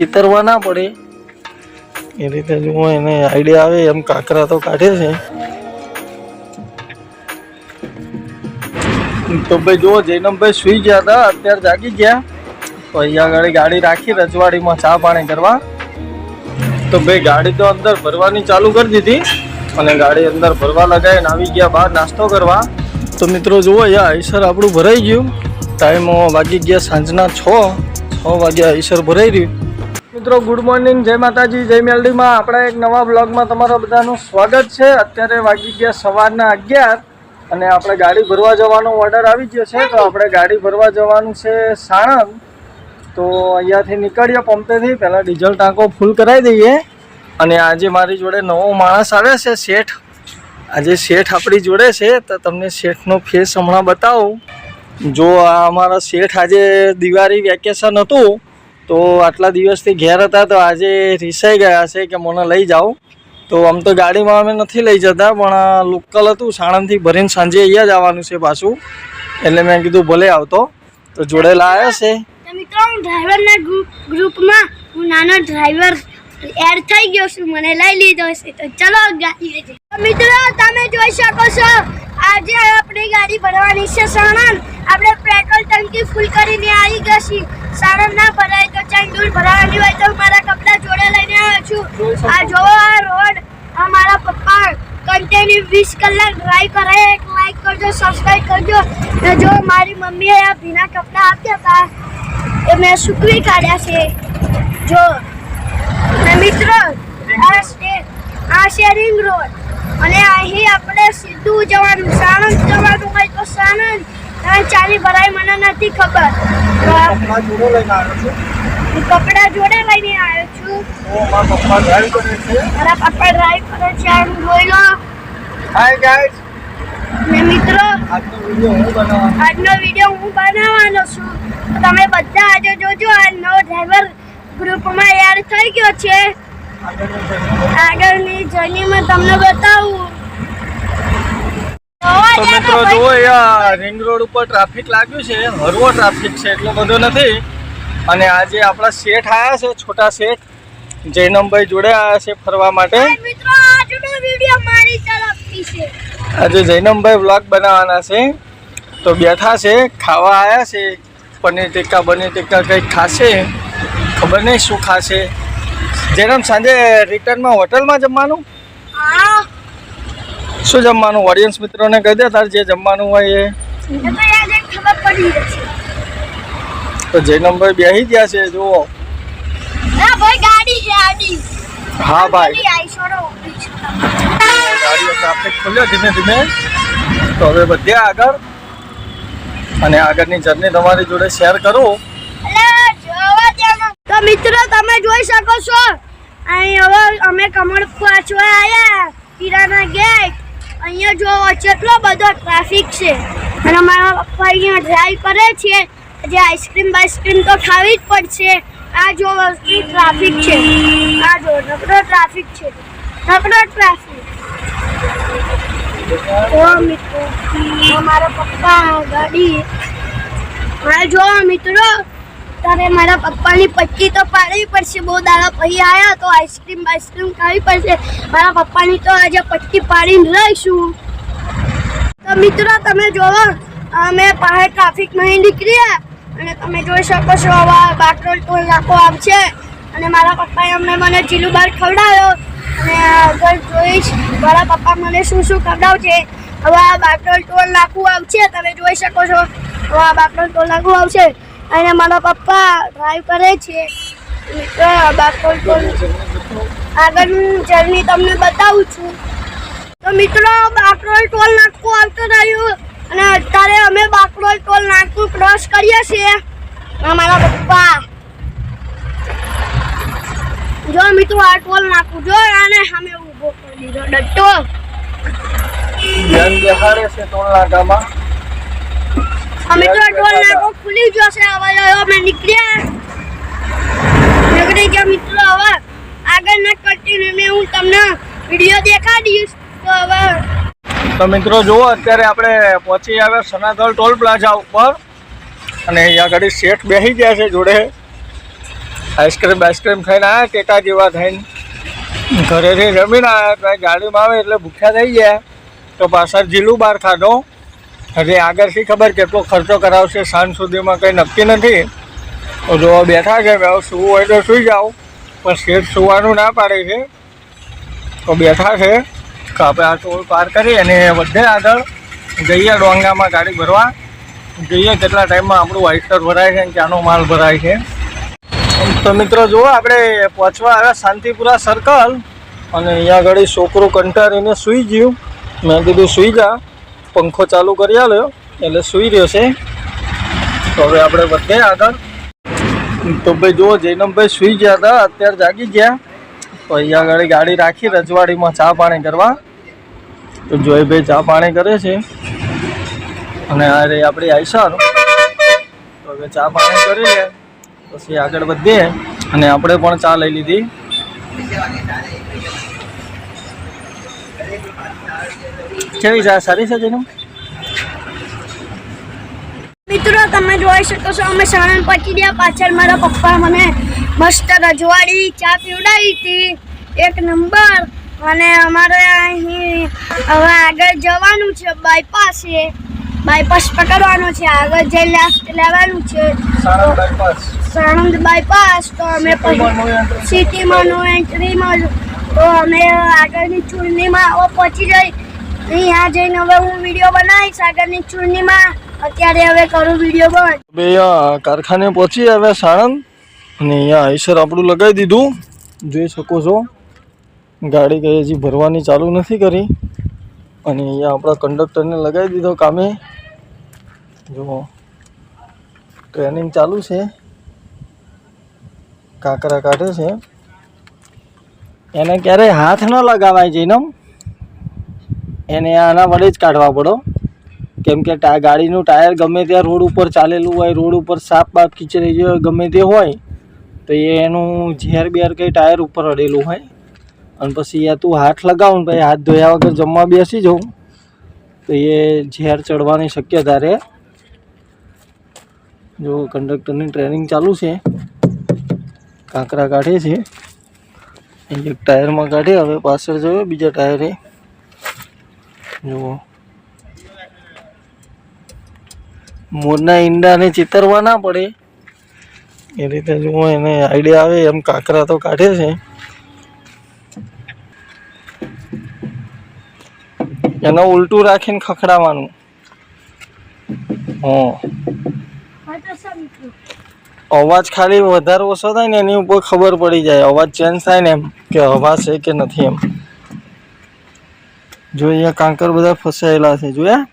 ચિતરવા ના પડે એ રીતે જુઓ એને આઈડિયા આવે એમ કાંકરા તો કાઢે છે। તો ભાઈ જુઓ જૈનમભાઈ સુઈ ગયા હતા, અત્યારે જાગી ગયા તો અહીંયા આગળ ગાડી રાખી રજવાડીમાં ચા પાણી કરવા। તો ભાઈ ગાડી તો અંદર ભરવાની ચાલુ કરી દીધી અને ગાડી અંદર ભરવા લગાવીને આવી ગયા બહાર નાસ્તો કરવા। તો મિત્રો જુઓ અહીંયા આઈસર આપણું ભરાઈ ગયું, ટાઈમ વાગી ગયા સાંજના 6 વાગ્યા આઈસર ભરાઈ રહ્યું। મિત્રો ગુડ મોર્નિંગ, જય માતાજી, જય મેલડીમાં આપણા એક નવા બ્લોગમાં તમારા બધાનું સ્વાગત છે। અત્યારે વાગી ગયા સવારના 11 અને આપણે ગાડી ભરવા જવાનો ઓર્ડર આવી ગયો છે। તો આપણે ગાડી ભરવા જવાનું છે સાણંદ। તો અહીંયાથી નીકળીએ પંપેથી, પહેલાં ડીઝલ ટાંકો ફૂલ કરાવી દઈએ। અને આજે મારી જોડે નવો માણસ આવ્યા છે, શેઠ। આજે શેઠ આપણી જોડે છે તો તમને શેઠનો ફેસ હમણાં બતાવું। જો આ અમારા શેઠ આજે દિવાળી વેકેશન હતું તો આટલા દિવસથી ઘેર હતા, તો આજે રિસાઈ ગયા છે કે મને લઈ જાઓ। તો આમ તો ગાડીમાં અમે નથી લઈ જતા, પણ લોકલ હતું સાણંદથી ભરીને સાંજે અહીંયા જ આવવાનું છે પાછું, એટલે મેં કીધું ભલે આવતો। તો જોડે લાવ્યા છે મિત્રો, હું ડ્રાઈવરના ગ્રુપમાં હું નાનો ડ્રાઈવર એડ થઈ ગયો છું, મને લઈ લીધો છે। તો ચલો ગાડી મિત્રો તમે જોઈ શકો છો આજે આપણી ગાડી ભરવાની છે સાણંદ। આપણે પેટ્રોલ ટંકી ફૂલ કરીને આવી ગયા છીએ। સાણંદ ના ભરાય તો ચાઈ દૂર ભરાવાની હોય તો મારા કપડા જોડે લઈને આવ્યો છું। આ જોવો આ રોડ, આ મારા પપ્પા કન્ટિન્યુ 20 કલાક ડ્રાઈવ કરે। એક લાઈક કરજો, સબસ્ક્રાઇબ કરજો। ને જો મારી મમ્મીએ આ ભીના કપડા આપ્યા હતા એ મેં સૂકવી કાઢ્યા છે। જો મિત્રો આ છે રિંગ રોડ અને અહીં આપણે સીધું જવાનું, સાણંદ જવાનું હોય તો સાણંદ। ચાલી ભરાય મને નથી ખબર, કપડા જોડે લઈને આવ્યો છું। મારા પપ્પા ડ્રાઈવ કરે છે, આમ જોઈ લો। હાય ગાઈસ, ને મિત્રો આજનો વિડીયો હું બનાવવાનો છું, તમે બધા આજે જોજો। આ નવો ડ્રાઈવર ગ્રુપમાં એડ થઈ ગયો છે, આગળની જર્નીમાં તમને બતાવું। તો મિત્રો જુઓ અહીંયા રિંગ રોડ ઉપર ટ્રાફિક લાગ્યું છે, હળવો ટ્રાફિક છે, એટલો બધો નથી। અને આજે આપણા શેઠ આવ્યા છે, છોટા શેઠ જૈનમભાઈ જોડે આવ્યા છે ફરવા માટે। મિત્રો આજનો વિડીયો મારી તરફથી છે, આજે જૈનમભાઈ વ્લોગ બનાવવાના છે। તો બેઠા છે, ખાવા આવ્યા છે, પનીર ટિક્કા બનીર ટિક્કા કંઈક ખાશે, ખબર નહીં શું ખાશે। જૈનમ સાંજે રિટર્નમાં હોટલમાં જમવાનું? હા, શું જમવાનું? ઓડિયન્સ મિત્રોને કહી દે તાર જે જમવાનું હોય એ ખબર પડી જશે। તો જૈનમભાઈ બેસી ગયા છે, જુઓ। ભાઈ ગાડી છે આડી। હા ભાઈ, ગાડીઓ ટ્રાફિક ખુલ્યો ધીમે ધીમે। તો હવે બધે આગળ અને આગળની જર્ની તમારી જોડે શેર કરું। તો મિત્રો તમે જોઈ શકો છો અહીં હવે અમે કમળ પાછવા આવ્યા કિરાના ગેટ। અહીંયા જો કેટલો બધો ટ્રાફિક છે અને મારા પપ્પા અહીંયા ડ્રાઈવ કરે છે, જે આઈસ્ક્રીમ તો ખાવી જ પડશે। આ જો ટ્રાફિક છે, આ જો નકરો ટ્રાફિક છે, નકરો ટ્રાફિક। ઓ મિત્રો મારા પપ્પા ગાડી, હા જો મિત્રો તારે મારા પપ્પાની પટ્ટી તો પાડવી પડશે, બહુ દાડા પછી આવ્યા તો આઈસ્ક્રીમ ખાવી પડશે। મારા પપ્પાની તો આજે પટ્ટી પાડીને રહીશું। તો મિત્રો તમે જોવો અમે બહાર ટ્રાફિકમાં નીકળ્યા અને તમે જોઈ શકો છો હવે બાકરોલ ટોલ નાકો આવશે અને મારા પપ્પાએ અમને મને જીલું બાર ખવડાવ્યો અને આગળ જોઈશ મારા પપ્પા મને શું ખવડાવશે। હવે આ બાકરોલ ટોલ નાકું આવશે, તમે જોઈ શકો છો હવે આ બાકરોલ ટોલ નાકું આવશે અને મારા પપ્પા ડ્રાઈવ કરે છે। બાકરોલ ટોલ આગળની જર્ની તમને બતાવું છું। તો મિત્રો બાકરોલ ટોલ નાકું આવતું રહ્યું અને અત્યારે અમે બાકરોલ ટોલ નાકું ક્રોસ કરીએ છીએ। મારા પપ્પા જો મિત્રો આ ટોલ નાકું જો આને સામે ઊભો કરી દીધો ડટ્ટો। મિત્રો ટોલ નાકો ખુલી ગયો છે, હવે અમે નીકળી ગયા। મિત્રો હવે આગળના કન્ટિન્યુ હું તમને વિડીયો દેખાડીશ। તો મિત્રો જુઓ અત્યારે આપણે પહોંચી આવ્યા સનાતલ ટોલ પ્લાઝા ઉપર અને અહીંયા આગળ શેઠ બેસી ગયા છે જોડે। આઈસ્ક્રીમ ખાઈને આવ્યા ટેટા જેવા થઈને. ઘરેથી જમીને આવ્યા તો ગાડીમાં આવે એટલે ભૂખ્યા થઈ ગયા તો પાછળ જીલું બહાર ખાધો. હજી આગળથી ખબર કેટલો ખર્ચો કરાવશે સાંજ સુધીમાં કંઈ નક્કી નથી. તો જો બેઠા છે હવે સૂવું હોય તો સૂઈ જાઓ, પણ શેઠ સૂવાનું ના પાડે છે તો બેઠા છે. તો આપણે આ ટોલ પાર કરી અને બધે આગળ જઈએ ડોંગામાં ગાડી ભરવા. જોઈએ કેટલા ટાઈમમાં આપણું આઈસ્ટર ભરાય છે અને ક્યાંનો માલ ભરાય છે. તો મિત્રો જુઓ આપણે પહોંચવા આવ્યા શાંતિપુરા સર્કલ અને અહીંયા આગળ છોકરો કંટાળીને સૂઈ ગયું. મેં કીધું સૂઈ જા, પંખો ચાલુ કરી આલ્યો એટલે સૂઈ રહ્યો છે. તો હવે આપણે વધે આગળ. તો ભાઈ જુઓ જૈનમભાઈ સૂઈ ગયા હતા, અત્યારે જાગી ગયા. તો અહીંયા આગળ ગાડી રાખી રજવાડીમાં ચા પાણી કરવા. તો જોઈભાઈ ચા પાણી કરે છે અને આ રે આપણી આઈસર. તો હવે ચા પાણી કરી લે પછી આગળ વધીએ. અને આપણે પણ ચા લઈ લીધી. કેવી ચા? સારી છે જૈનમ? મિત્રો તમે જોઈ શકો છો અમે સાણંદ પહોંચી ગયા. પાછળ મારા પપ્પા મને મસ્ત રજવાડી ચા પીવડાવી હતી, એક નંબર. અને અમારે અહીં હવે આગળ જવાનું છે, બાયપાસ છે, બાયપાસ પકડવાનો છે, આગળ જઈ લેફ્ટ લેવાનું છે સાણંદ બાયપાસ. તો અમે સિટીમાં નો એન્ટ્રીમાં તો અમે આગળની ચૂંટણીમાં પહોંચી જઈ. અહીંયા જઈને હવે હું વિડીયો બનાવીશ આગળની ચૂંટણીમાં. અત્યારે હવે કરું વિડીયો બંધ. અહીંયા કારખાને પહોંચી આવ્યા સાણંદ અને અહીંયા આઈસર આપણું લગાવી દીધું. જોઈ શકો છો ગાડી કઈ હજી ભરવાની ચાલુ નથી કરી. અને અહીંયા આપણા કંડક્ટરને લગાવી દીધો કામે. જો ટ્રેનિંગ ચાલુ છે, કાંકરા કાઢે છે. એને ક્યારેય હાથ ન લગાવાય જૈનમ, એને આના વડે જ કાઢવા પડો. કેમ કે ગાડીનું ટાયર ગમે ત્યાં રોડ ઉપર ચાલેલું હોય, રોડ ઉપર સાપ બાપ કીચડી જે ગમે તે હોય તો એનું ઝેર બેર કંઈ ટાયર ઉપર અડેલું હોય. અને પછી યા તું હાથ લગાવું ને પછી હાથ ધોયા વગર જમવા બેસી જાઉં તો એ ઝેર ચડવાની શક્યતા રહે. જો કંડક્ટરની ટ્રેનિંગ ચાલુ છે, કાંકરા કાઢે છે. એક ટાયરમાં કાઢે, હવે પાછળ જોયો બીજા ટાયરે. જુઓ મોરના ઈંડાને ચિતરવા ના પડે એ રીતે જુઓ એને આઈડિયા આવે એમ કાંકરા તો કાઢે છે. એને ઉલટું રાખીને ખખડાવવાનું. અવાજ ખાલી વધારે ઓછો થાય ને એની ઉપર ખબર પડી જાય. અવાજ ચેન્જ થાય ને એમ કે હવા છે કે નથી એમ. જો અહીંયા કાંકર બધા ફસાયેલા છે, જોયા?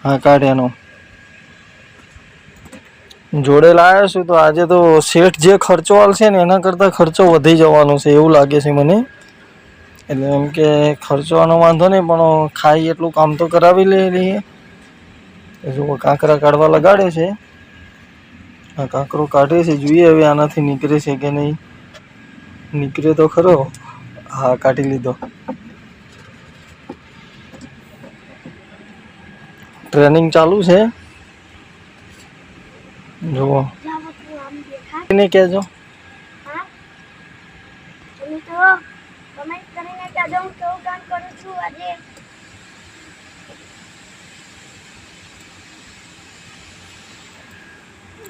હા કાઢ્યાનો જોડે લાવ્યો છું. તો આજે તો શેઠ જે ખર્ચો આલશે ને એના કરતાં ખર્ચો વધી જવાનો છે એવું લાગે છે મને. એટલે એમ કે ખર્ચવાનો વાંધો નહીં પણ ખાઈ એટલું કામ તો કરાવી લઈએ. જો કાંકરા કાઢવા લગાડે છે. આ કાંકરો કાઢે છે, જોઈએ હવે આનાથી નીકળે છે કે નહીં. નીકળે તો ખરો. હા કાઢી લીધો. ટ્રેનિંગ ચાલુ છે. જુઓ એને કહેજો.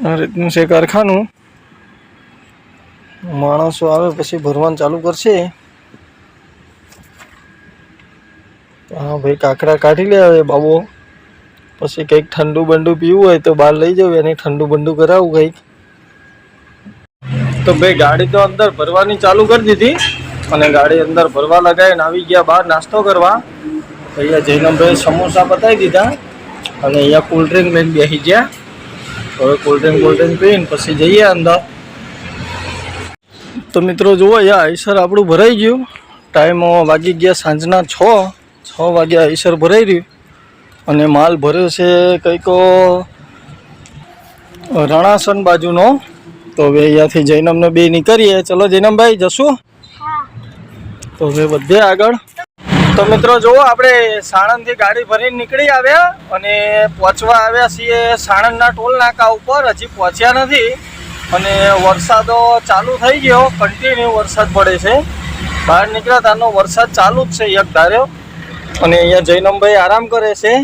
આ રીતનું છે કારખાનું. માણસો આવે પછી ભરવાનું ચાલુ કરશે. હા ભાઈ કાંકરા કાઢી લે હવે બાબો. પછી કંઈક ઠંડુ બંડુ પીવું હોય તો બહાર લઈ જવું, એને ઠંડુ બંડુ કરાવું કંઈક. તો ભાઈ ગાડી તો અંદર ભરવાની ચાલુ કરી દીધી અને ગાડી અંદર ભરવા લગાવીને આવી ગયા બહાર નાસ્તો કરવા. અહીંયા જૈનમભાઈ સમોસા પતાવી દીધા અને અહીંયા કોલ્ડ ડ્રિંક લઈને બેસી ગયા. હવે કોલ્ડ ડ્રિંક પીને પછી જઈએ અંદર. તો મિત્રો જુઓ અહીંયા આઈસર આપણું ભરાઈ ગયું. ટાઈમ વાગી ગયા સાંજના 6 વાગ્યા આઈસર ભરાઈ રહ્યું. અને માલ ભર્યો છે કંઈક રણાસન બાજુનો. તો હવે અહીંયાથી જૈનમને બે નીકળીએ. ચલો જૈનમભાઈ જશું. તો હવે વધીએ આગળ. તો મિત્રો જુઓ આપણે સાણંદથી ગાડી ભરીને નીકળી આવ્યા અને પહોંચવા આવ્યા છીએ સાણંદના ટોલ નાકા ઉપર. હજી પહોંચ્યા નથી અને વરસાદ ચાલુ થઈ ગયો, કન્ટિન્યુ વરસાદ પડે છે. બહાર નીકળ્યા ત્યારનો વરસાદ ચાલુ જ છે એક ધાર્યો. અને અહીંયા જૈનમભાઈ આરામ કરે છે.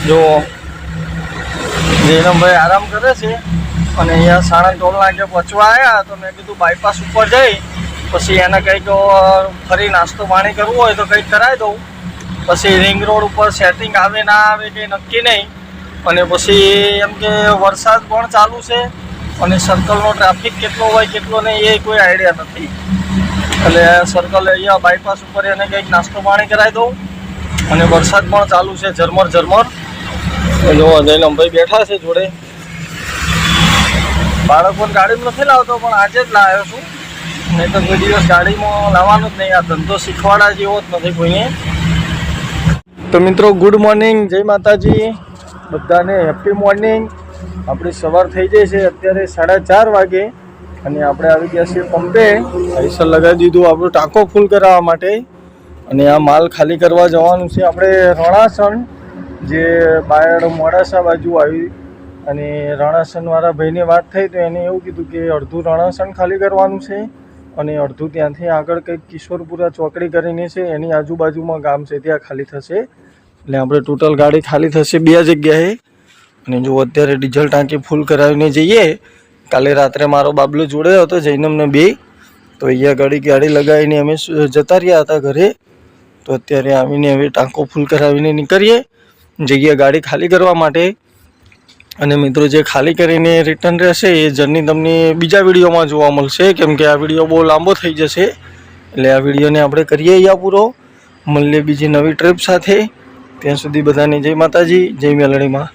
જો જૈનમભાઈ આરામ કરે છે. અને અહીંયા સાણંદ ટોલ નાકે પહોંચવા આવ્યા તો મેં કીધું બાયપાસ ઉપર જઈ પછી એને કંઈક ફરી નાસ્તો પાણી કરવું હોય તો કંઈક કરાવી દઉં. પછી રિંગ રોડ ઉપર સેટિંગ આવે ના આવે કંઈ નક્કી નહીં. અને પછી એમ કે વરસાદ પણ ચાલુ છે અને સર્કલનો ટ્રાફિક કેટલો હોય કેટલો નહીં એ કોઈ આઈડિયા નથી. એટલે સર્કલ અહીંયા બાયપાસ ઉપર એને કંઈક નાસ્તો પાણી કરાવી દઉં. અને વરસાદ પણ ચાલુ છે ઝરમર ઝરમર. જો જૈનમભાઈ બેઠા છે જોડે. બાળકોને ગાડીમાં નથી લાવતો પણ આજે જ લાવ્યો છું, નહીં તો કોઈ દિવસ ગાડીમાં લાવવાનું જ નહીં. આ ધંધો શીખવાડા જેવો જ નથી કોઈને. તો મિત્રો ગુડ મોર્નિંગ, જય માતાજી બધાને, હેપી મોર્નિંગ. આપણી સવાર થઈ જાય છે અત્યારે 4:30 વાગે અને આપણે આવી ગયા છીએ પંપે. આઈસર લગાવી દીધું આપણું ટાંકો ફૂલ કરાવવા માટે. અને આ માલ ખાલી કરવા જવાનું છે આપણે રણાસણ, જે બાયડ મોડાસા બાજુ આવી. અને રણાસણવાળા ભાઈને વાત થઈ તો એને એવું કીધું કે અડધું રણાસણ ખાલી કરવાનું છે અને અડધું ત્યાંથી આગળ કંઈક કિશોરપુરા ચોકડી કરીને છે એની આજુબાજુમાં ગામ છે ત્યાં ખાલી થશે. એટલે આપણે ટોટલ ગાડી ખાલી થશે 2 જગ્યાએ. અને જો અત્યારે ડીઝલ ટાંકી ફૂલ કરાવીને જઈએ. કાલે રાત્રે મારો બાબલો જોડે હતો જૈનમને 2, તો અહીંયા ગાડી લગાવીને અમે જતા રહ્યા હતા ઘરે. તો અત્યારે આવીને હવે ટાંકો ફૂલ કરાવીને નીકળીએ જગ્યા ગાડી ખાલી કરવા માટે. અને મિત્રો જે ખાલી કરીને રિટર્ન રહેશે એ જર્ની તમને બીજા વિડીયોમાં જોવા મળશે, કેમ કે આ વિડીયો બહુ લાંબો થઈ જશે. એટલે આ વિડીયોને આપણે કરીએ અહીંયા પૂરો. મળીએ બીજી નવી ટ્રીપ સાથે. ત્યાં સુધી બધાને જય માતાજી, જય મેલડીમાં.